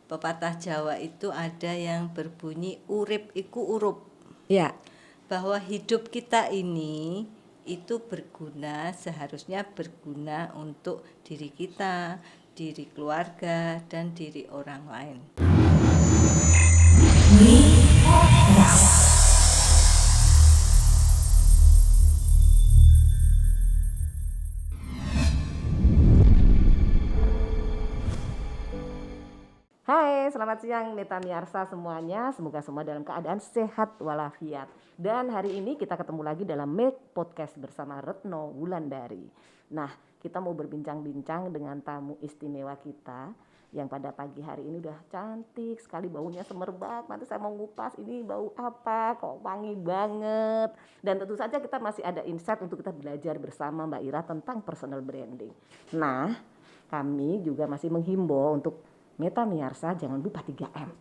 pepatah Jawa itu ada yang berbunyi urip iku urup. Ya. Bahwa hidup kita ini itu seharusnya berguna untuk diri kita, diri keluarga, dan diri orang lain. Hai, selamat siang Neta Miarsa semuanya. Semoga semua dalam keadaan sehat walafiat. Dan hari ini kita ketemu lagi dalam Make Podcast bersama Retno Wulandari. Nah, kita mau berbincang-bincang dengan tamu istimewa kita yang pada pagi hari ini udah cantik sekali, baunya semerbak. Nanti saya mau ngupas ini bau apa, kok wangi banget. Dan tentu saja kita masih ada insight untuk kita belajar bersama Mbak Ira tentang personal branding. Nah, kami juga masih menghimbau untuk Meta Miarsa jangan lupa 3M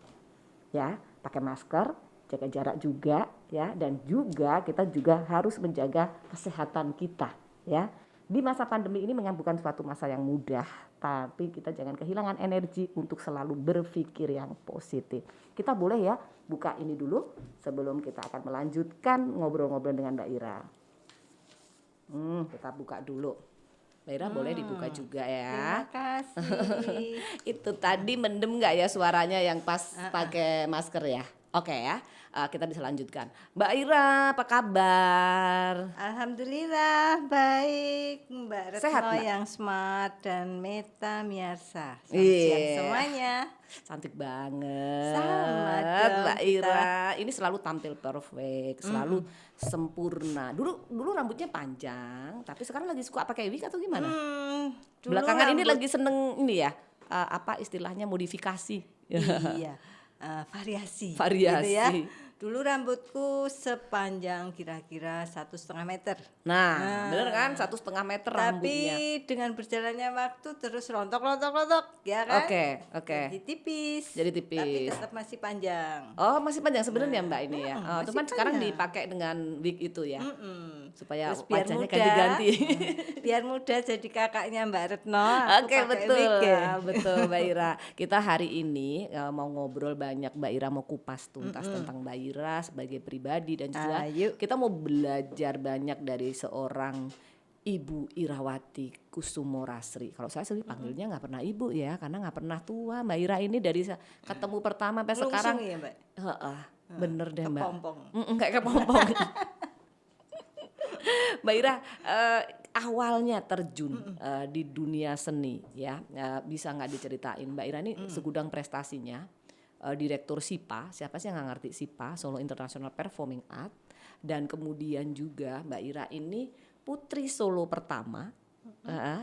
ya, pakai masker, jaga jarak juga ya, dan juga kita juga harus menjaga kesehatan kita ya. Di masa pandemi ini memang bukan suatu masa yang mudah, tapi kita jangan kehilangan energi untuk selalu berpikir yang positif. Kita boleh ya buka ini dulu sebelum kita akan melanjutkan ngobrol-ngobrol dengan Mbak Ira. Kita buka dulu. Mbak Ira boleh dibuka juga ya. Terima kasih. Itu tadi mendem nggak ya suaranya yang pas pakai masker ya? Oke ya, kita bisa lanjutkan. Mbak Ira, apa kabar? Alhamdulillah baik, Mbak Retno Sehat, Mbak? yang smart dan Meta Miarsa. Selamat Iya. siang semuanya. Cantik banget. Sama dong Mbak kita. Ira. Ini selalu tampil perfect, selalu sempurna. Dulu rambutnya panjang, tapi sekarang lagi suka pakai wig atau gimana? Dulu Belakangan ini rambut- lagi seneng ini ya, apa istilahnya modifikasi. Iya, variasi. Variasi. Gitu ya. Dulu rambutku sepanjang kira-kira 1,5 meter. Nah, bener kan 1,5 meter rambutnya. Tapi dengan berjalannya waktu terus rontok, ya kan? Oke. Jadi tipis. Jadi tipis. Tapi tetap masih panjang. Oh, masih panjang sebenarnya Mbak ini ya. masih Cuman sekarang panjang. dipakai dengan wig itu ya. Supaya Terus biar wajahnya muda, ganti-ganti. biar muda jadi kakaknya Mbak Retno. Oke, aku pakai betul. wig ya. Betul Mbak Ira. Kita hari ini mau ngobrol banyak, Mbak Ira mau kupas tuntas tentang Mbak Ira sebagai pribadi, dan juga Ayo. kita mau belajar banyak dari seorang Ibu Irawati Kusumorasri. Kalau saya sih panggilnya nggak pernah ibu ya, karena nggak pernah tua. Mbak Ira ini dari ketemu pertama sampai Lungsung sekarang. ya, Mbak? Bener deh Mbak. Kepompong. Kayak kepompong. Mbak Ira, awalnya terjun di dunia seni ya, bisa nggak diceritain Mbak Ira ini segudang prestasinya, direktur SIPA, siapa sih yang nggak ngerti SIPA, Solo International Performing Art, dan kemudian juga Mbak Ira ini putri Solo pertama,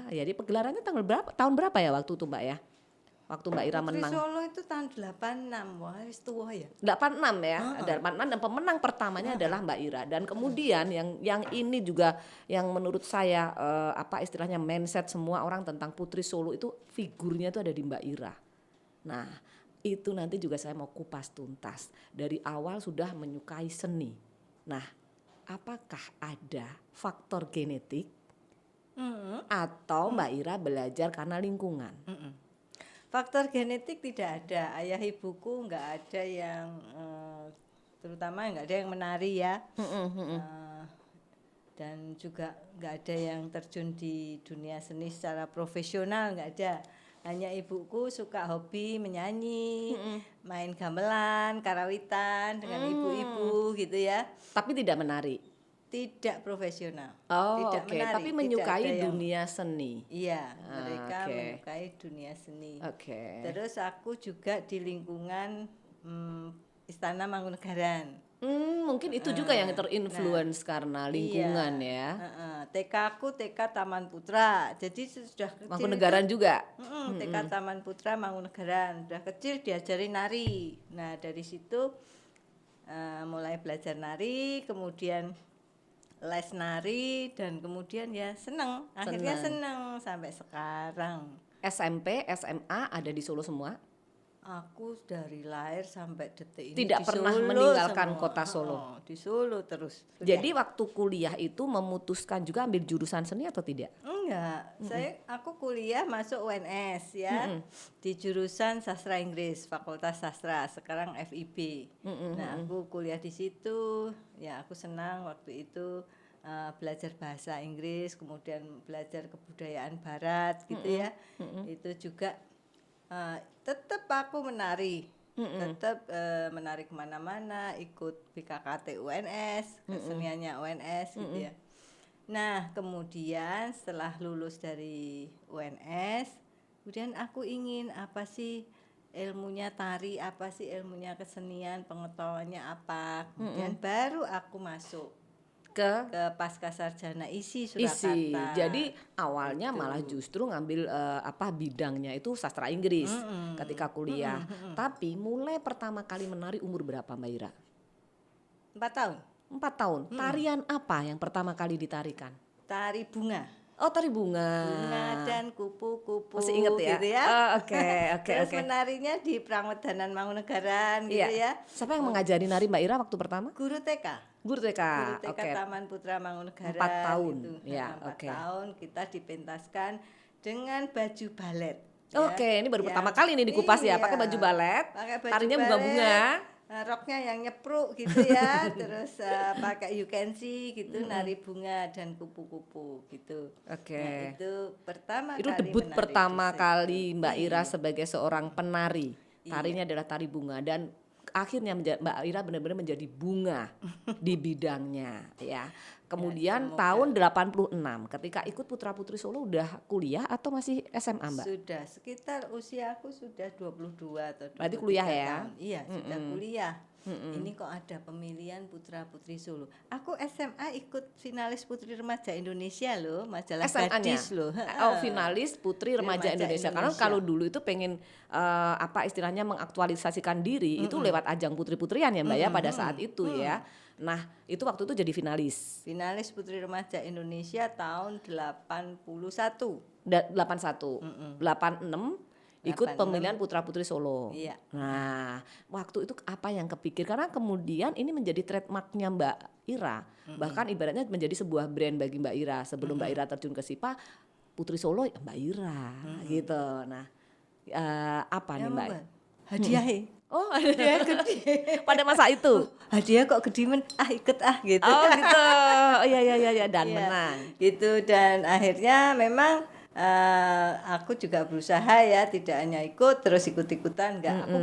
jadi pegelarannya tahun berapa ya waktu itu Mbak ya? Waktu Mbak Ira Putri menang. Solo itu tahun 86, wah wis tua ya. 86 ya, 86, dan pemenang pertamanya adalah Mbak Ira. Dan kemudian yang ini juga yang menurut saya apa istilahnya mindset semua orang tentang Putri Solo itu figurnya itu ada di Mbak Ira. Nah, itu nanti juga saya mau kupas tuntas. Dari awal sudah menyukai seni. Nah, apakah ada faktor genetik atau Mbak Ira belajar karena lingkungan? Faktor genetik tidak ada. Ayah ibuku nggak ada yang terutama nggak ada yang menari ya. Dan juga nggak ada yang terjun di dunia seni secara profesional, nggak ada. Hanya ibuku suka hobi menyanyi, main gamelan, karawitan dengan ibu-ibu gitu ya. Tapi tidak menari. Tidak profesional. Oh, tidak oke. menari. Tapi Tidak menyukai ada yang- dunia seni. Iya, mereka oke. menyukai dunia seni. Oke. Terus aku juga di lingkungan Istana Mangkunegaran. Mungkin itu juga yang terinfluence karena lingkungan ya. TK aku TK Taman Putra. Jadi sudah kecil Mangkunegaran juga. TK Taman Putra Mangkunegaran. Sudah kecil diajari nari. Nah, dari situ mulai belajar nari, kemudian les nari, dan kemudian ya seneng. Akhirnya seneng sampai sekarang. SMP, SMA ada di Solo semua? Aku dari lahir sampai detik ini Tidak di pernah Solo meninggalkan semua. kota Solo. Di Solo terus. Jadi waktu kuliah itu memutuskan juga ambil jurusan seni atau tidak? Enggak, aku kuliah masuk UNS ya, di jurusan sastra Inggris, Fakultas Sastra, sekarang FIB. Nah, aku kuliah di situ, ya aku senang waktu itu belajar bahasa Inggris, kemudian belajar kebudayaan Barat gitu ya. Itu juga tetap aku menari, tetap menari kemana-mana, ikut BKKT UNS, keseniannya UNS gitu ya. Nah, kemudian setelah lulus dari UNS, kemudian aku ingin apa sih ilmunya tari, apa sih ilmunya kesenian, pengetahuannya apa. Kemudian baru aku masuk Ke ke Pascasarjana ISI isi. Surakarta. Jadi awalnya Gitu. malah justru ngambil bidangnya itu sastra Inggris ketika kuliah. Tapi mulai pertama kali menari umur berapa Mbak Ira? 4 tahun. 4 tahun. Tarian apa yang pertama kali ditarikan? Tari bunga. Oh, tari bunga. Bunga dan kupu-kupu. Masih inget ya? Gitu ya. Oh, oke. Terus menarinya di Pramodhanan Mangkunegaran gitu ya. Siapa yang mengajari nari Mbak Ira waktu pertama? Guru TK. Guru TK. Guru TK Taman Putra Mangkunegaran. 4 tahun. Gitu. Ya, 4 tahun kita dipentaskan dengan baju balet. Oke, ini baru pertama kali nih dikupas ya, pakai baju balet. Pakai baju tarinya balet, bunga-bunga. Roknya yang nyepruk gitu ya, terus pakai you can see gitu, nari bunga dan kupu-kupu gitu. Oke. Nah, itu pertama Itu kali debut menari pertama di situ. kali Mbak Ira Iya. sebagai seorang penari. Tarinya adalah tari bunga dan akhirnya Mbak Ira benar-benar menjadi bunga di bidangnya ya. Kemudian tahun 86 ketika ikut Putra Putri Solo udah kuliah atau masih SMA Mbak? Sudah, sekitar usia aku sudah 22 atau 23 Berarti kuliah ya? tahun. Iya, sudah kuliah. Ini kok ada pemilihan Putra Putri Solo. Aku SMA ikut finalis Putri Remaja Indonesia loh, majalah SMA-nya? Gadis loh. Oh, finalis Putri Remaja Remaja Indonesia. Karena Indonesia. kalau dulu itu pengen istilahnya mengaktualisasikan diri itu lewat ajang putri-putrian ya Mbak ya pada saat itu ya. Nah, itu waktu itu jadi finalis. Finalis Putri Remaja Indonesia tahun 81. 81, 86 ikut 86. pemilihan Putra Putri Solo. Iya. Nah, waktu itu apa yang kepikir? Karena kemudian ini menjadi trademarknya Mbak Ira. Bahkan ibaratnya menjadi sebuah brand bagi Mbak Ira. Sebelum Mbak Ira terjun ke SIPA, Putri Solo ya Mbak Ira gitu. Nah, apa nih Mbak? Hadiah. Oh, Hadiah gede. pada masa itu. Hadiah kok gede men, ikut gitu. Oh gitu. Oh, iya dan Iya, menang. gitu. Dan akhirnya memang aku juga berusaha ya, tidak hanya ikut terus ikut-ikutan, enggak, aku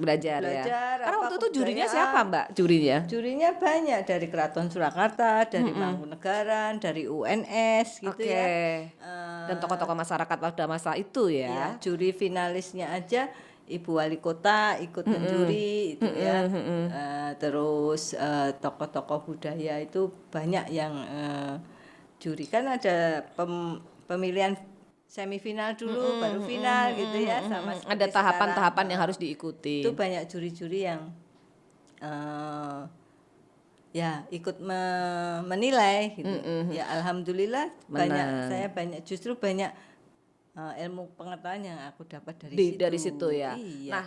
belajar ya. Karena apa waktu itu jurinya kebudayaan. siapa Mbak? Jurinya? Jurinya banyak, dari Keraton Surakarta, dari Mangkunegaran, dari UNS gitu ya. Dan tokoh-tokoh masyarakat pada masa itu Ya, ya. juri finalisnya aja Ibu Wali Kota ikut menjuri itu ya. Terus tokoh-tokoh budaya itu banyak yang juri, kan ada pemilihan semifinal dulu baru final gitu ya, sama Ada seperti tahapan-tahapan sekarang. yang harus diikuti. Itu banyak juri-juri yang ya ikut menilai gitu. Ya alhamdulillah justru banyak ilmu pengetahuan yang aku dapat Dari situ ya. Iya. Nah,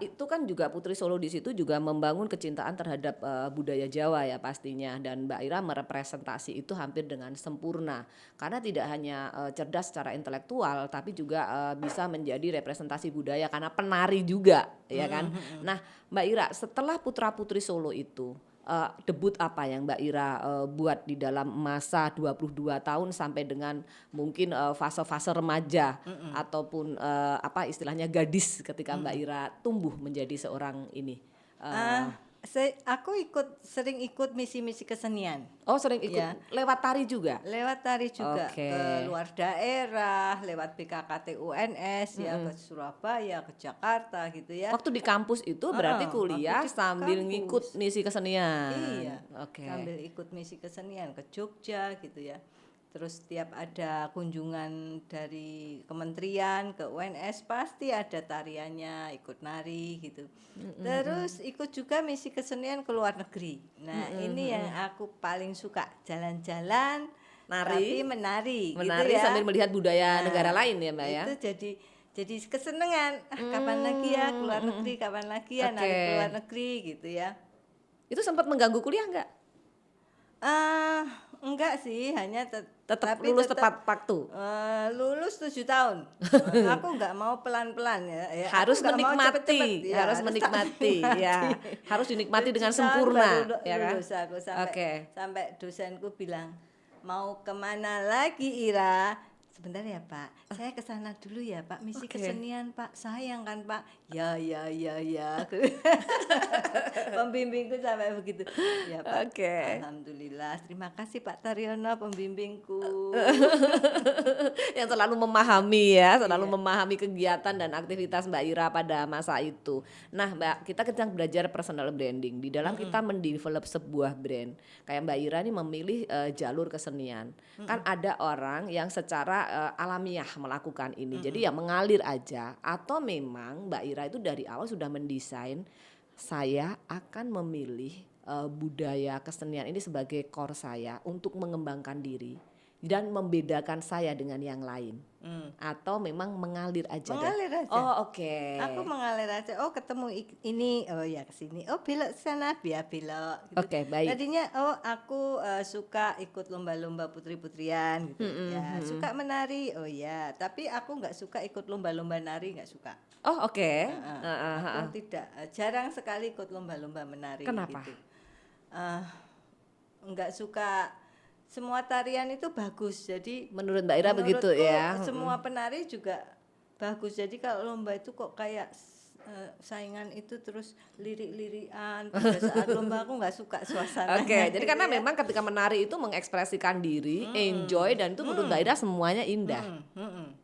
itu kan juga Putri Solo di situ juga membangun kecintaan terhadap budaya Jawa ya pastinya, dan Mbak Ira merepresentasi itu hampir dengan sempurna karena tidak hanya cerdas secara intelektual tapi juga bisa menjadi representasi budaya karena penari juga ya kan. Nah, Mbak Ira setelah Putra Putri Solo itu debut apa yang Mbak Ira buat di dalam masa 22 tahun sampai dengan mungkin fase-fase remaja ataupun istilahnya gadis ketika Mbak Ira tumbuh menjadi seorang ini? Aku sering ikut misi-misi kesenian. Oh, sering ikut Ya. lewat tari juga? Lewat tari juga Oke. ke luar daerah, lewat BKKT UNS ya, ke Surabaya, ke Jakarta gitu ya. Waktu di kampus itu berarti kuliah waktu di sambil kampus. ngikut misi kesenian. Iya. Oke. Sambil ikut misi kesenian ke Jogja gitu ya. Terus setiap ada kunjungan dari kementerian ke UNS pasti ada tariannya, ikut nari gitu. Terus ikut juga misi kesenian ke luar negeri. Nah, ini yang aku paling suka, jalan-jalan Nari, tapi menari gitu Menari ya. sambil melihat budaya Nah, negara lain ya Mbak ya? Itu jadi kesenengan. Kapan lagi ya keluar negeri, kapan lagi ya narik Oke. keluar negeri gitu ya. Itu sempat mengganggu kuliah nggak? Enggak sih, hanya Tetap tapi lulus tetap tepat waktu. lulus 7 tahun. Aku nggak mau pelan-pelan ya. Aku Harus nggak mau cepet-cepet. menikmati, Ya, harus tak menikmati, ya. Harus dinikmati 7 dengan tahun sempurna, baru ya kan? lulus aku Oke. sampai dosenku bilang, mau kemana lagi Ira? Sebentar ya Pak, saya ke sana dulu ya Pak, misi Oke. kesenian Pak, sayang kan Pak. Ya. Pembimbingku sampai begitu. Ya Pak, Oke. alhamdulillah. Terima kasih Pak Taryono pembimbingku. Yang selalu memahami ya, selalu Iya. memahami kegiatan dan aktivitas Mbak Ira pada masa itu. Nah, Mbak, kita sedang belajar personal branding. Di dalam kita mendevelop sebuah brand, kayak Mbak Ira ini memilih jalur kesenian. Kan ada orang yang secara alamiah melakukan ini. Jadi ya mengalir aja, atau memang Mbak Ira itu dari awal sudah mendesain, saya akan memilih budaya kesenian ini sebagai core saya untuk mengembangkan diri dan membedakan saya dengan yang lain, atau memang mengalir aja deh? Mengalir aja. Oh, oke. Aku mengalir aja. Oh ketemu ini, oh ya ke sini. Oh belok ke sana, biar belok. Gitu. Oke, baik. Tadinya aku suka ikut lomba-lomba putri-putrian gitu. Ya suka menari. Oh ya. Tapi aku nggak suka ikut lomba-lomba nari, nggak suka. Oh, oke. Aku tidak, jarang sekali ikut lomba-lomba menari. Kenapa? Gitu. Nggak suka. Semua tarian itu bagus. Jadi Menurut Mbak Ira begitu menurutku ya? semua penari juga bagus. Jadi kalau lomba itu kok kayak saingan itu terus lirik-lirikan pada saat lomba, aku nggak suka suasananya. Oke, jadi gitu karena ya. memang ketika menari itu mengekspresikan diri, enjoy, dan itu menurut Mbak Ira semuanya indah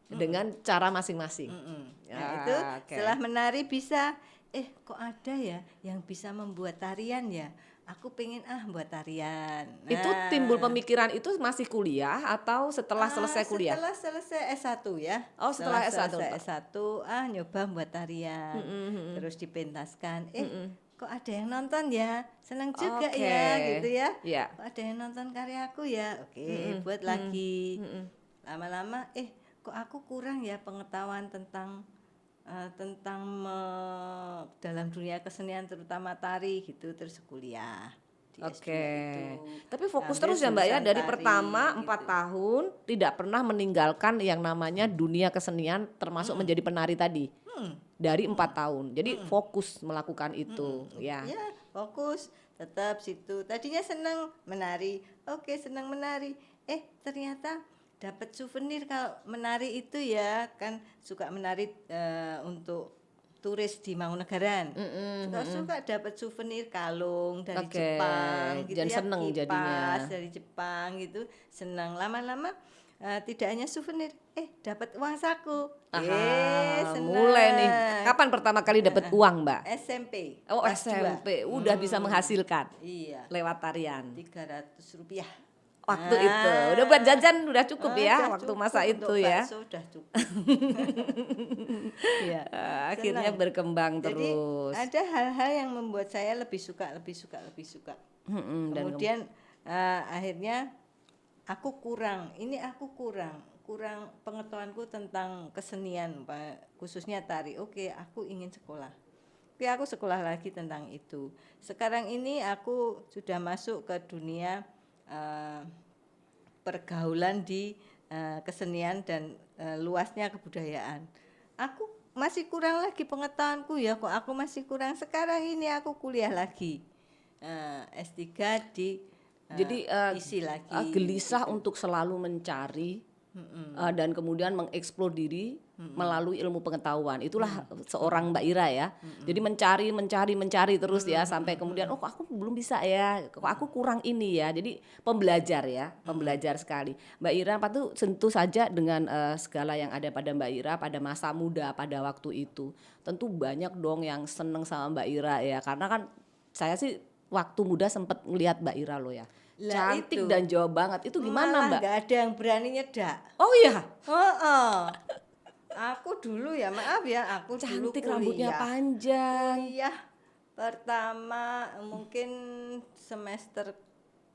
dengan cara masing-masing. Nah, Ya, itu oke. setelah menari bisa kok ada ya yang bisa membuat tarian ya. Aku pengen buat tarian. Itu timbul pemikiran itu masih kuliah atau setelah selesai kuliah? Setelah selesai S1 ya. Oh, setelah S1. selesai S1 nyoba buat tarian. Terus dipentaskan. Kok ada yang nonton ya? Senang juga Oke. ya gitu ya. Iya. Kok ada yang nonton karyaku ya? Oke, buat lagi. Lama-lama kok aku kurang ya pengetahuan tentang dalam dunia kesenian terutama tari gitu, terus kuliah di S2 Oke. itu. Tapi fokus Ambil terus ya Mbak ya, jurusan dari tari, pertama 4 gitu. tahun tidak pernah meninggalkan yang namanya dunia kesenian termasuk menjadi penari tadi. Dari 4 tahun. Jadi fokus melakukan itu ya. Ya, fokus tetap situ. Tadinya senang menari. Oke, senang menari. Ternyata dapat souvenir kalau menari itu ya, kan suka menari untuk turis di Mangkunegaran. Suka dapat souvenir kalung dari Oke, Jepang gitu dan ya, seneng kipas jadinya. dari Jepang gitu. Senang lama-lama tidak hanya souvenir, dapat uang saku. Senang. Mulai nih. Kapan pertama kali dapat uang, Mbak? SMP. Oh, kelas SMP. 2. Udah bisa menghasilkan Iya, lewat tarian. Rp300. Waktu itu udah buat jajan udah cukup ya Udah waktu cukup masa untuk itu ya. bakso udah cukup. Iya. Akhirnya Senang. berkembang Jadi terus. ada hal-hal yang membuat saya lebih suka. Dan Kemudian akhirnya aku kurang pengetahuanku tentang kesenian, khususnya tari. Oke, aku ingin sekolah. Oke, aku sekolah lagi tentang itu. Sekarang ini aku sudah masuk ke dunia pergaulan di kesenian dan luasnya kebudayaan. Aku masih kurang lagi pengetahuanku ya, kok aku masih kurang. Sekarang ini aku kuliah lagi S3 di jadi isi lagi gelisah untuk selalu mencari dan kemudian mengeksplor diri melalui ilmu pengetahuan. Itulah seorang Mbak Ira ya. Jadi mencari terus ya sampai kemudian kok aku belum bisa ya, kok aku kurang ini ya. Jadi pembelajar ya, pembelajar sekali. Mbak Ira apa tuh tentu saja dengan segala yang ada pada Mbak Ira pada masa muda pada waktu itu. Tentu banyak dong yang seneng sama Mbak Ira ya. Karena kan saya sih waktu muda sempat ngelihat Mbak Ira loh ya. Lah Cantik itu, dan jauh banget. Itu gimana Mbak? Nggak ada yang berani nyedak. Oh iya. Aku dulu ya, maaf ya, aku dulu Cantik, kuliah. rambutnya panjang. Kuliah pertama mungkin semester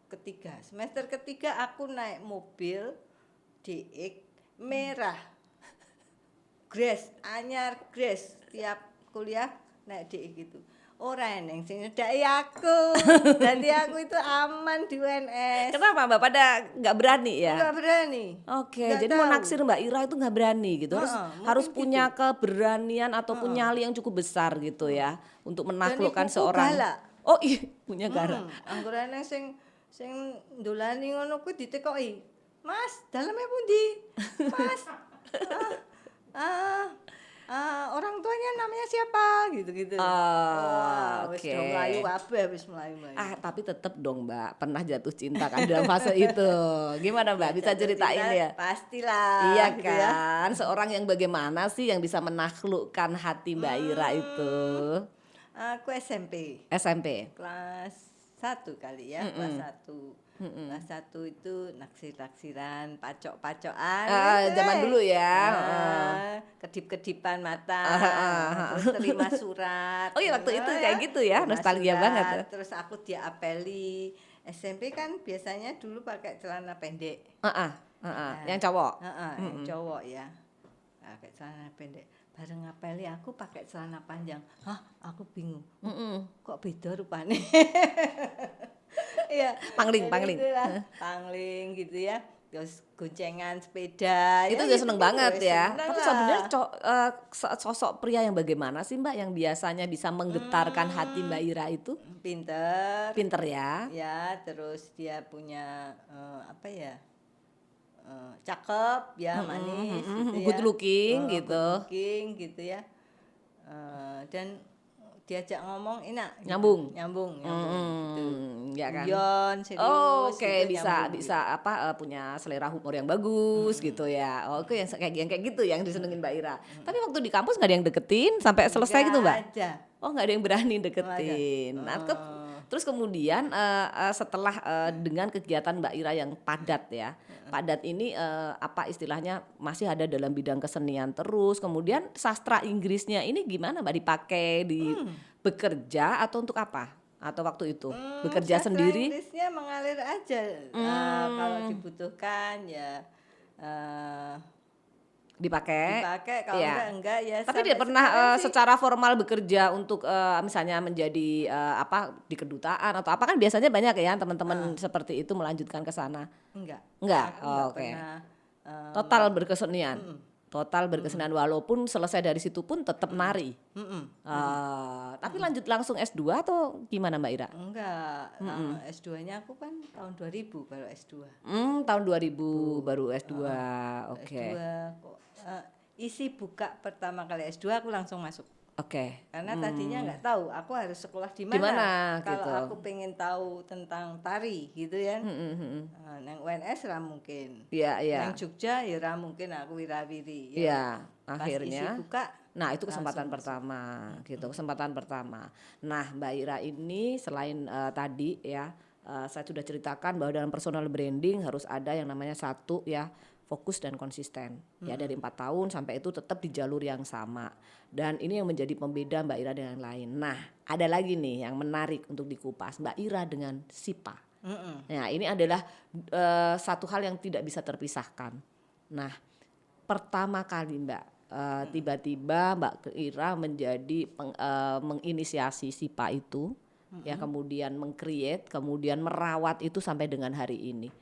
ketiga. Semester ketiga aku naik mobil DX merah. Grace, anyar Grace tiap kuliah nek dik gitu. Ora eneng sing nyedaki aku. Dadi aku itu aman di UNS. Kenapa Mbak pada nggak berani ya? Enggak berani. Oke, Nggak jadi tahu. mau naksir Mbak Ira itu nggak berani gitu. Mungkin Harus punya gitu. keberanian ataupun nyali yang cukup besar gitu ya untuk menaklukkan ibuku seorang. galak. Oh iya, punya gara. Anggere eneng sing ndolani ngono kuwi ditekoki. Mas, daleme pundi? Mas. Orang tuanya namanya siapa? Gitu-gitu. Wah, wis Oke. do mlayu kabeh, wis mlayu. Tapi tetap dong Mbak, pernah jatuh cinta kan dalam fase itu. Gimana Mbak, bisa Jatuh ceritain cinta ya? Pastilah. Iya gitu ya. kan, seorang yang bagaimana sih yang bisa menaklukkan hati Mbak Ira itu? Aku SMP. SMP. Kelas 1 kali ya, kelas 1. Kelas 1 itu naksir-naksiran, pacok-pacokan. Zaman dulu ya. Kedip-kedipan mata, terus terima surat. Oh iya, waktu itu kayak gitu ya, Terima nostalgia surat, banget ya. Terus aku diapeli. SMP kan biasanya dulu pakai celana pendek. Yang cowok. Yang cowok ya. Pakai celana pendek. Bareng ngapeli aku pakai celana panjang. Hah, aku bingung. Kok beda rupanya? Iya. Pangling. Pangling gitu ya. Terus goncengan sepeda. Itu ya, udah gitu seneng gitu, banget ya. seneng Tapi lah. sebenarnya sosok pria yang bagaimana sih Mbak yang biasanya bisa menggetarkan hati Mbak Ira itu? Pinter. Pinter ya. Ya, terus dia punya apa ya? Cakep ya, manis gitu ya. Good looking gitu. Good looking gitu ya. Dan diajak ngomong enak gitu. Nyambung gitu. Ya kan. Guyon, serius Oke, gitu, bisa nyambung punya selera humor yang bagus gitu ya. Oke, yang kayak gitu yang disenengin Mbak Ira. Tapi waktu di kampus nggak ada yang deketin sampai selesai gitu Mbak? Nggak ada. Oh, nggak ada yang berani deketin. Terus kemudian setelah dengan kegiatan Mbak Ira yang padat ya, padat ini apa istilahnya masih ada dalam bidang kesenian terus. Kemudian sastra Inggrisnya ini gimana Mbak dipakai di bekerja atau untuk apa? Atau waktu itu bekerja Sastra sendiri? Inggrisnya mengalir aja. Kalau dibutuhkan ya Dipakai. kalau Iya. enggak ya. Tapi sampai dia pernah sekarang sih secara formal bekerja untuk misalnya menjadi di kedutaan atau apa kan biasanya banyak ya teman-teman seperti itu melanjutkan ke sana. enggak. Enggak. Aku enggak Oke. pernah. Total berkesenian. Total berkesenian walaupun selesai dari situ pun tetap nari. Tapi lanjut langsung S2 atau gimana Mbak Ira? Enggak. S2-nya aku kan tahun 2000 baru S2. Tahun 2000 baru S2. Oke. S2 kok isi buka pertama kali S2 aku langsung masuk. Oke. Karena tadinya nggak tahu aku harus sekolah di Di mana, mana. Kalau gitu. aku pengen tahu tentang tari gitu ya. Nang UNS ra mungkin. Iya. Nang Jogja ya ra mungkin aku wirawiri. Iya, Pas akhirnya. isi buka Nah, itu kesempatan pertama gitu, kesempatan pertama. Nah, Mbak Ira ini selain tadi ya, saya sudah ceritakan bahwa dalam personal branding harus ada yang namanya satu ya, fokus dan konsisten. Ya dari 4 tahun sampai itu tetap di jalur yang sama. Dan ini yang menjadi pembeda Mbak Ira dengan lain. Nah, ada lagi nih yang menarik untuk dikupas, Mbak Ira dengan Sipa. Nah, ini adalah satu hal yang tidak bisa terpisahkan. Nah, pertama kali Mbak tiba-tiba Mbak Ira menjadi menginisiasi Sipa itu, ya kemudian meng-create, kemudian merawat itu sampai dengan hari ini.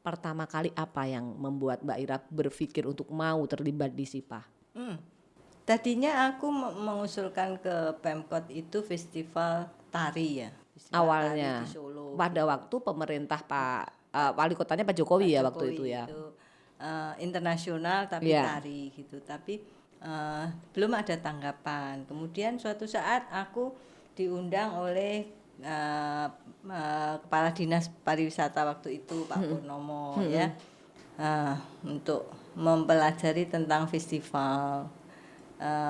Pertama kali apa yang membuat Mbak Ira berpikir untuk mau terlibat di Sipa? Tadinya aku mengusulkan ke Pemkot itu festival tari ya. Festival Awalnya tari di Solo. pada waktu pemerintah wali kotanya Pak Jokowi ya waktu itu ya. Internasional tapi Iya. tari gitu. Tapi belum ada tanggapan. Kemudian suatu saat aku diundang oleh Kepala Dinas Pariwisata waktu itu Pak Purnomo ya, untuk mempelajari tentang festival.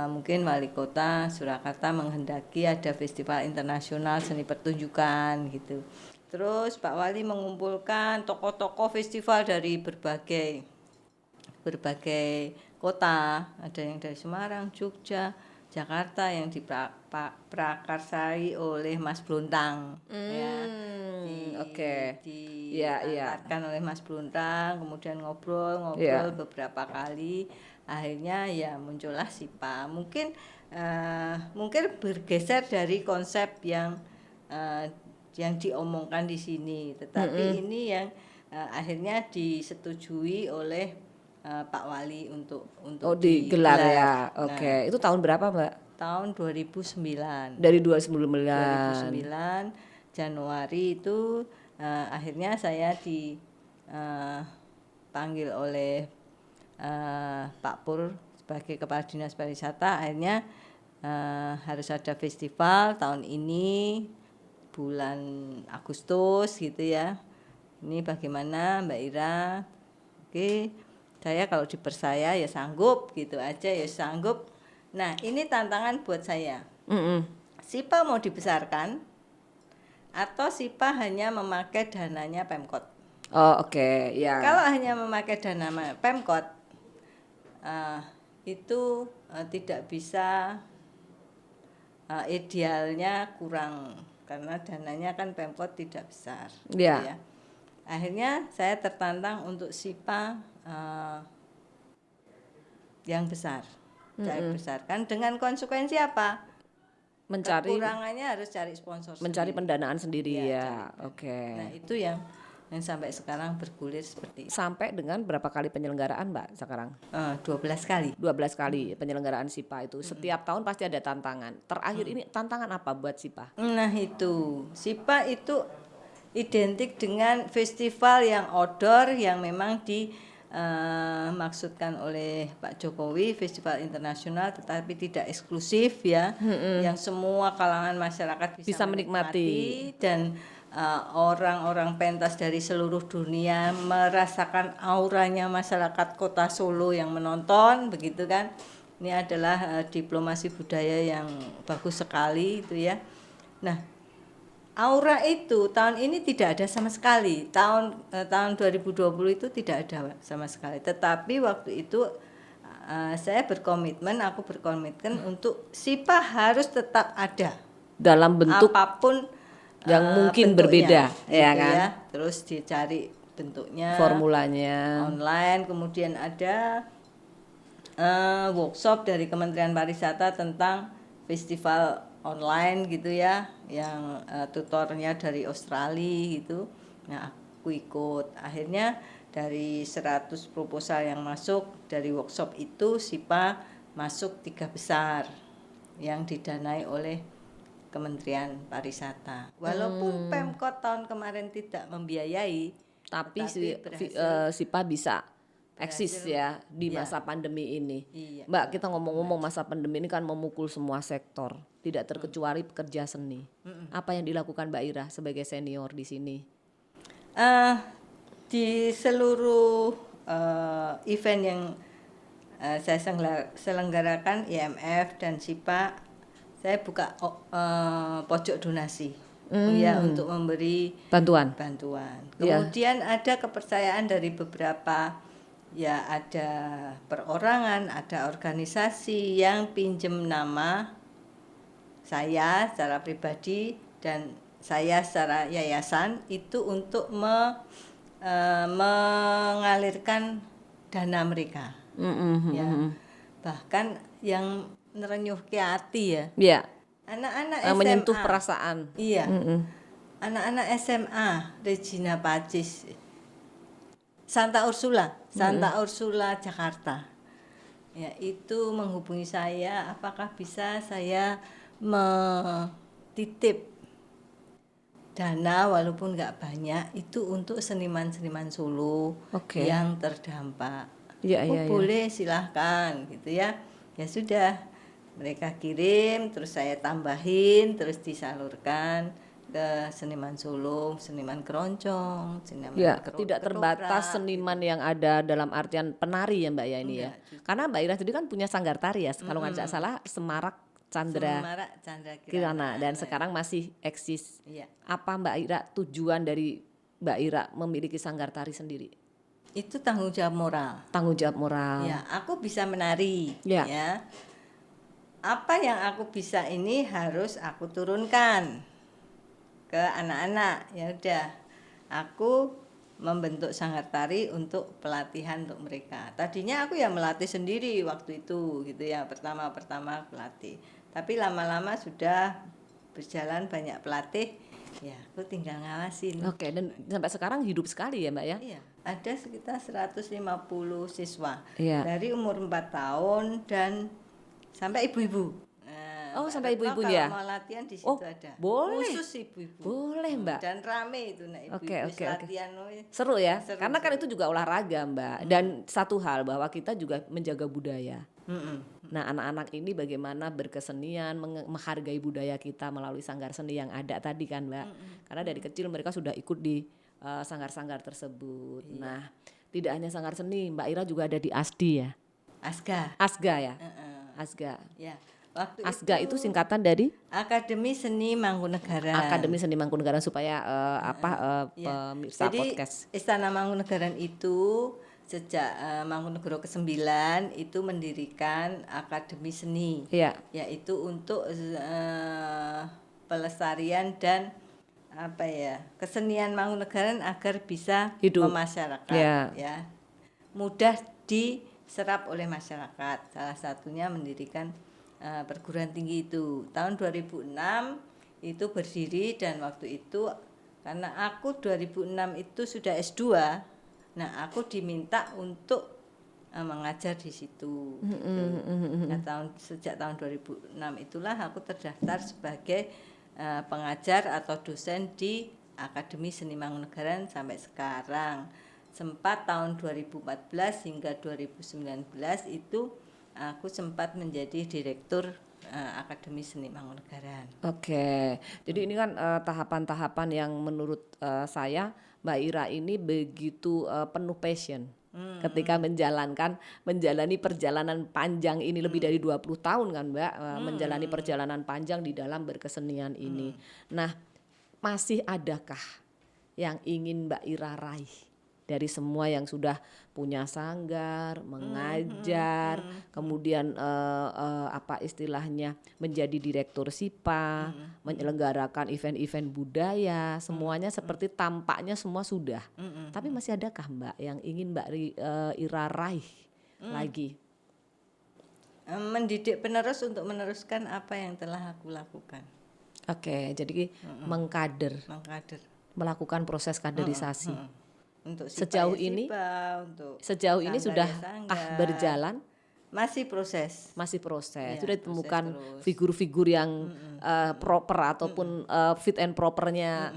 Mungkin wali kota Surakarta menghendaki ada festival internasional seni pertunjukan gitu. Terus Pak Wali mengumpulkan tokoh-tokoh festival dari berbagai kota, ada yang dari Semarang, Jogja, Jakarta yang diprakarsai oleh Mas Bluntang ya. Diantarkan oleh Mas Bluntang, kemudian ngobrol beberapa kali. akhirnya ya muncullah SIPA. Mungkin bergeser dari konsep yang diomongkan di sini, tetapi ini yang akhirnya disetujui oleh Pak Wali untuk digelar ya. Nah, Oke. Itu tahun berapa, Mbak? tahun 2009. Dari 2009 Januari itu akhirnya saya dipanggil oleh Pak Pur sebagai Kepala Dinas Pariwisata. Akhirnya harus ada festival tahun ini bulan Agustus gitu ya. Ini bagaimana Mbak Ira? Oke, saya kalau dipercaya ya sanggup gitu aja ya sanggup. Nah ini tantangan buat saya. SIPA mau dibesarkan atau SIPA hanya memakai dananya Pemkot? Oh oke, ya. Kalau hanya memakai dana Pemkot itu tidak bisa, idealnya kurang karena dananya kan Pemkot tidak besar. Ya. Gitu ya. Akhirnya saya tertantang untuk SIPA yang besar. Saya besarkan dengan konsekuensi apa? Kekurangannya harus cari sponsor mencari sendiri. pendanaan sendiri Ya, ya. Oke. Nah itu yang sampai sekarang bergulir seperti itu. Sampai dengan berapa kali penyelenggaraan, Mbak, sekarang? 12 kali. 12 kali penyelenggaraan SIPA itu. Setiap tahun pasti ada tantangan. Terakhir ini tantangan apa buat SIPA? Nah itu, SIPA itu identik dengan festival yang outdoor yang memang dimaksudkan oleh Pak Jokowi, festival internasional tetapi tidak eksklusif ya, yang semua kalangan masyarakat bisa menikmati dan orang-orang pentas dari seluruh dunia merasakan auranya masyarakat Kota Solo yang menonton, begitu kan. Ini adalah diplomasi budaya yang bagus sekali itu ya. Nah, aura itu tahun ini tidak ada sama sekali. Tahun 2020 itu tidak ada sama sekali. Tetapi waktu itu aku berkomitmen untuk SIPA harus tetap ada dalam bentuk apapun yang mungkin berbeda, ya gitu kan? Ya. Terus dicari bentuknya, formulanya online, kemudian ada workshop dari Kementerian Pariwisata tentang festival online gitu ya, yang tutornya dari Australia gitu. Nah aku ikut. Akhirnya dari 100 proposal yang masuk dari workshop itu SIPA masuk 3 besar yang didanai oleh Kementerian Pariwisata. Walaupun Pemkot tahun kemarin tidak membiayai, tapi berhasil. SIPA bisa eksis ya di masa pandemi ini. Iya. Mbak, kita ngomong-ngomong masa pandemi ini kan memukul semua sektor, tidak terkecuali pekerja seni. Apa yang dilakukan Mbak Ira sebagai senior di sini? Di seluruh event yang saya selenggarakan, IMF dan SIPA, saya buka pojok donasi ya untuk memberi bantuan. Kemudian ada kepercayaan dari beberapa, ya ada perorangan, ada organisasi yang pinjem nama saya secara pribadi dan saya secara yayasan itu untuk mengalirkan dana mereka. Ya. Bahkan yang nerenyuh ke hati ya. Iya. Anak-anak SMA menyentuh perasaan. Iya. Anak-anak SMA Regina Pacis, Santa Ursula Jakarta. Ya, itu menghubungi saya, apakah bisa saya titip dana walaupun nggak banyak itu untuk seniman-seniman Solo yang terdampak. Boleh silahkan gitu ya. Ya sudah, mereka kirim, terus saya tambahin, terus disalurkan ke seniman Solo, seniman keroncong, seniman tidak terbatas seniman yang ada dalam artian penari ya Mbak ya ini ya. Karena Mbak Ira sendiri kan punya sanggar tari ya, kalau nggak salah Semarak Chandra Kirana dan sekarang masih eksis. Iya. Apa Mbak Ira tujuan dari Mbak Ira memiliki sanggar tari sendiri? Itu tanggung jawab moral. Tanggung jawab moral. Ya, aku bisa menari. Ya. Apa yang aku bisa ini harus aku turunkan ke anak-anak. Ya udah, aku membentuk sanggar tari untuk pelatihan untuk mereka. Tadinya aku ya melatih sendiri waktu itu gitu ya, pertama-pertama pelatih. Tapi lama-lama sudah berjalan banyak pelatih, ya aku tinggal ngawasin. Oke, dan sampai sekarang hidup sekali ya Mbak ya? Iya, ada sekitar 150 siswa Iya. dari umur 4 tahun dan sampai ibu-ibu. Oh, Mbak sampai Retno ibu-ibu kalau ya? mau latihan di situ Oh, ada. boleh. Khusus ibu-ibu. Boleh Mbak. Dan rame itu nak ibu-ibu Oke, oke, oke. latihan. Seru ya, Seru, karena kan seru. itu juga olahraga Mbak. Dan satu hal bahwa kita juga menjaga budaya. Nah anak-anak ini bagaimana berkesenian, menghargai budaya kita melalui sanggar seni yang ada tadi kan Mbak. Karena dari kecil mereka sudah ikut di sanggar-sanggar tersebut. Nah tidak hanya sanggar seni, Mbak Ira juga ada di ASDI ya. Asga ya. Asga. Ya. Waktu Asga itu singkatan dari Akademi Seni Mangkunegaran. Akademi Seni Mangkunegaran supaya Ya. pemirsa Jadi podcast. Istana Mangkunegaran itu sejak Mangkunegara ke-9 itu mendirikan Akademi Seni. Iya. Yaitu untuk pelestarian dan kesenian Mangkunegaran agar bisa Hidup. memasyarakat ya. Mudah diserap oleh masyarakat. Salah satunya mendirikan perguruan tinggi itu. Tahun 2006 itu berdiri dan waktu itu karena aku 2006 itu sudah S2. Nah, aku diminta untuk mengajar di situ. Gitu. Nah, sejak tahun 2006 itulah aku terdaftar sebagai pengajar atau dosen di Akademi Seni Mangkunegaran sampai sekarang. Sempat tahun 2014 hingga 2019 itu aku sempat menjadi direktur Akademi Seni Mangkunegaran. Oke, jadi ini kan tahapan-tahapan yang menurut saya Mbak Ira ini begitu penuh passion ketika menjalani perjalanan panjang ini lebih dari 20 tahun kan Mbak, menjalani perjalanan panjang di dalam berkesenian ini. Nah, masih adakah yang ingin Mbak Ira raih dari semua yang sudah punya sanggar, mengajar, kemudian apa istilahnya menjadi direktur SIPA, menyelenggarakan event-event budaya, semuanya seperti tampaknya semua sudah. Tapi masih adakah Mbak yang ingin Mbak Ira raih lagi? Mendidik penerus untuk meneruskan apa yang telah aku lakukan. Oke, jadi mengkader, melakukan proses kaderisasi. Untuk sejauh ini sanggar, sudah berjalan? Masih proses. Ya, sudah ditemukan figur-figur yang proper ataupun fit and propernya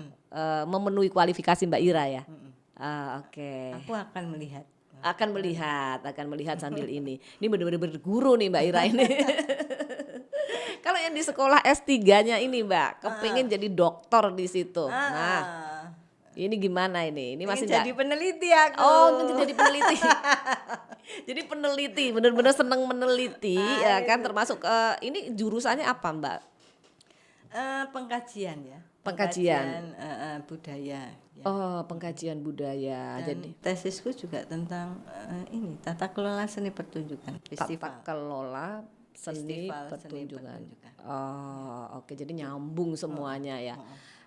memenuhi kualifikasi Mbak Ira ya. Oke. Aku akan melihat sambil ini. Ini benar-benar berguru nih Mbak Ira ini. Kalau yang di sekolah S3-nya ini Mbak, kepingin jadi dokter di situ. Nah, ini gimana ini? Ini masih jadi peneliti aku. Oh, jadi peneliti. Jadi peneliti, benar-benar senang meneliti ya kan, termasuk ini jurusannya apa Mbak? Pengkajian ya. Pengkajian budaya. Ya. Oh, pengkajian budaya. Dan jadi tesisku juga tentang ini tata kelola seni pertunjukan festival. Tata kelola seni pertunjukan. Oh, oke. Jadi nyambung semuanya ya.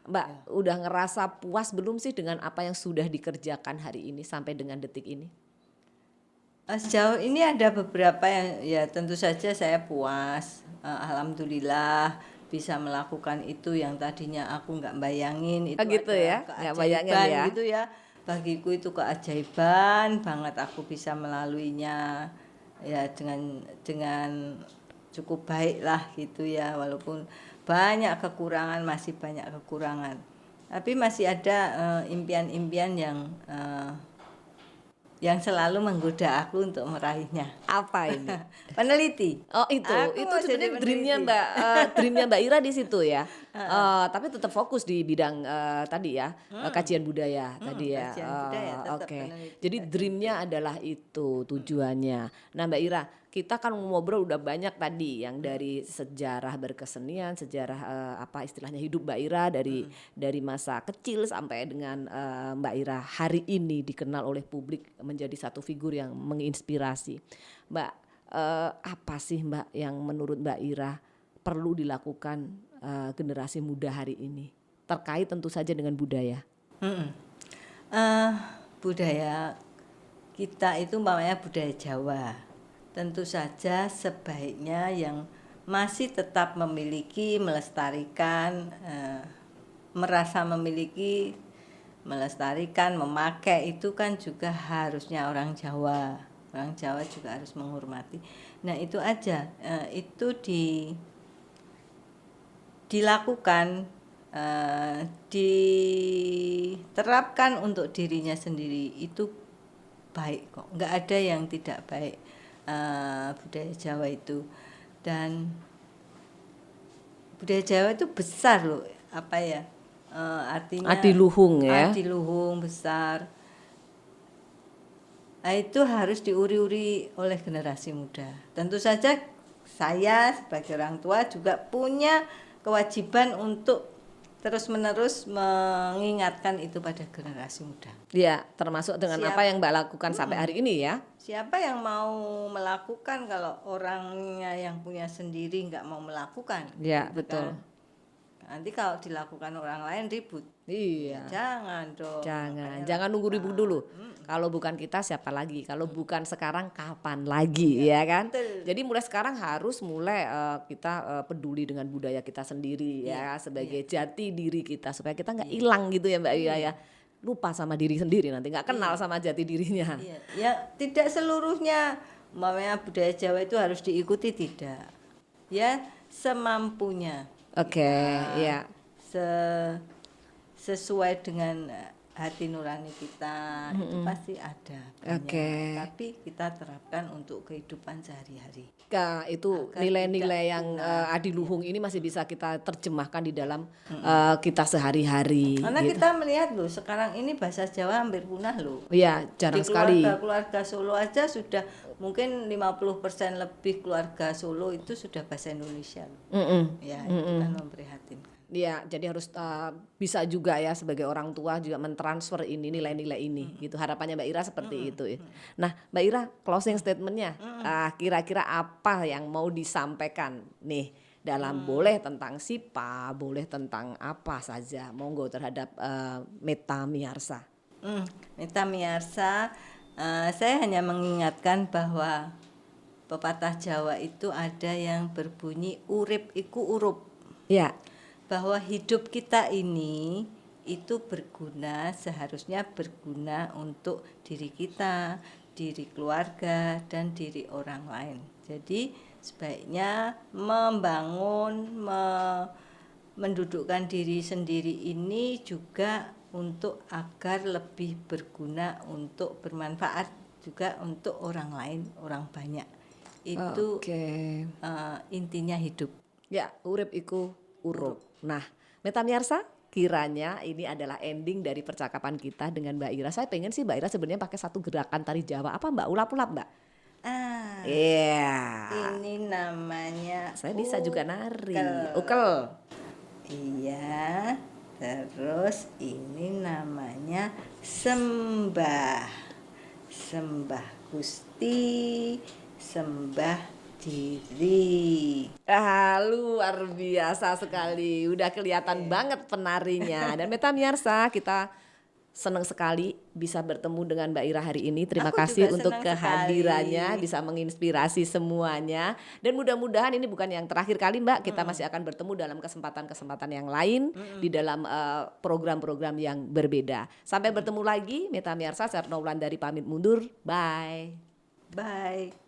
Mbak, udah ngerasa puas belum sih dengan apa yang sudah dikerjakan hari ini sampai dengan detik ini? Sejauh ini ada beberapa yang ya tentu saja saya puas. Alhamdulillah bisa melakukan itu yang tadinya aku nggak bayangin itu gitu ya, nggak bayangin ya. Gitu ya. Bagiku itu keajaiban banget aku bisa melaluinya ya dengan cukup baik lah gitu ya, walaupun banyak kekurangan, masih banyak kekurangan. Tapi masih ada impian-impian yang selalu menggoda aku untuk meraihnya. Apa ini? Peneliti. Oh itu sebenarnya dreamnya Mbak Ira di situ ya. Tapi tetap fokus di bidang tadi ya, kajian budaya tadi ya. Oke. Jadi dreamnya adalah itu tujuannya. Nah Mbak Ira, kita kan ngobrol udah banyak tadi yang dari sejarah berkesenian, sejarah apa istilahnya hidup Mbak Ira dari masa kecil sampai dengan Mbak Ira hari ini dikenal oleh publik menjadi satu figur yang menginspirasi. Mbak, apa sih Mbak yang menurut Mbak Ira perlu dilakukan generasi muda hari ini terkait tentu saja dengan budaya? budaya kita itu umpamanya budaya Jawa, tentu saja sebaiknya yang masih tetap memiliki, melestarikan, merasa memiliki, melestarikan, memakai itu kan juga harusnya orang Jawa. Orang Jawa juga harus menghormati. Nah itu aja, itu dilakukan, diterapkan untuk dirinya sendiri itu baik kok, nggak ada yang tidak baik budaya Jawa itu. Dan budaya Jawa itu besar loh, apa ya, artinya Adiluhung ya. adiluhung besar. Nah, itu harus diuri-uri oleh generasi muda. Tentu saja saya sebagai orang tua juga punya kewajiban untuk terus-menerus mengingatkan itu pada generasi muda. Ya, termasuk dengan apa yang Mbak lakukan sampai hari ini ya. Siapa yang mau melakukan kalau orangnya yang punya sendiri nggak mau melakukan? Ya, gitu betul. kan. Nanti kalau dilakukan orang lain ribut. Iya. Jangan dong. Jangan nunggu ribut dulu. Kalau bukan kita siapa lagi? Kalau bukan sekarang kapan lagi ya kan? betul. Jadi mulai sekarang harus mulai kita peduli dengan budaya kita sendiri ya sebagai jati diri kita supaya kita nggak hilang gitu ya Mbak Ira ya. Lupa sama diri sendiri nanti nggak kenal sama jati dirinya. Iya. Ya tidak seluruhnya umpamanya budaya Jawa itu harus diikuti, tidak. Ya semampunya. Oke, ya. Sesuai dengan hati nurani kita itu pasti ada banyak. Oke. Tapi kita terapkan untuk kehidupan sehari-hari. Itu Agar nilai-nilai tidak yang punah. adiluhung ini masih bisa kita terjemahkan di dalam kita sehari-hari. Karena gitu. kita melihat loh sekarang ini bahasa Jawa hampir punah loh. Iya, jarang Di sekali. keluarga Solo aja sudah mungkin 50% lebih keluarga Solo itu sudah bahasa Indonesia loh. Ya itu kan memprihatinkan. Iya, jadi harus bisa juga ya sebagai orang tua juga mentransfer ini nilai-nilai ini gitu. Harapannya Mbak Ira seperti itu ya. Nah, Mbak Ira closing statementnya kira-kira apa yang mau disampaikan nih dalam boleh tentang SIPA, boleh tentang apa saja, monggo terhadap Meta Miarsa. Meta Miarsa, saya hanya mengingatkan bahwa pepatah Jawa itu ada yang berbunyi urip iku urup. Ya. Bahwa hidup kita ini itu berguna, seharusnya berguna untuk diri kita, diri keluarga, dan diri orang lain. Jadi sebaiknya membangun, mendudukkan diri sendiri ini juga untuk agar lebih berguna, untuk bermanfaat juga untuk orang lain, orang banyak. Itu intinya hidup. Ya, urip iku urup. Nah, Meta Miarsa, kiranya ini adalah ending dari percakapan kita dengan Mbak Ira. Saya pengen sih Mbak Ira sebenarnya pakai satu gerakan tari Jawa. Apa Mbak? Ulap-ulap Mbak? Ini namanya saya bisa juga nari. Ukel. Iya. Terus ini namanya sembah. Sembah Gusti, sembah diri. Luar biasa sekali. Udah kelihatan banget penarinya. Dan Meta Miarsa, kita senang sekali bisa bertemu dengan Mbak Ira hari ini. Terima kasih untuk kehadirannya, bisa menginspirasi semuanya. Dan mudah-mudahan ini bukan yang terakhir kali Mbak, kita masih akan bertemu dalam kesempatan-kesempatan yang lain di dalam program-program yang berbeda. Sampai bertemu lagi, Meta Miarsa, saya Retno Wulandari pamit mundur. Bye. Bye.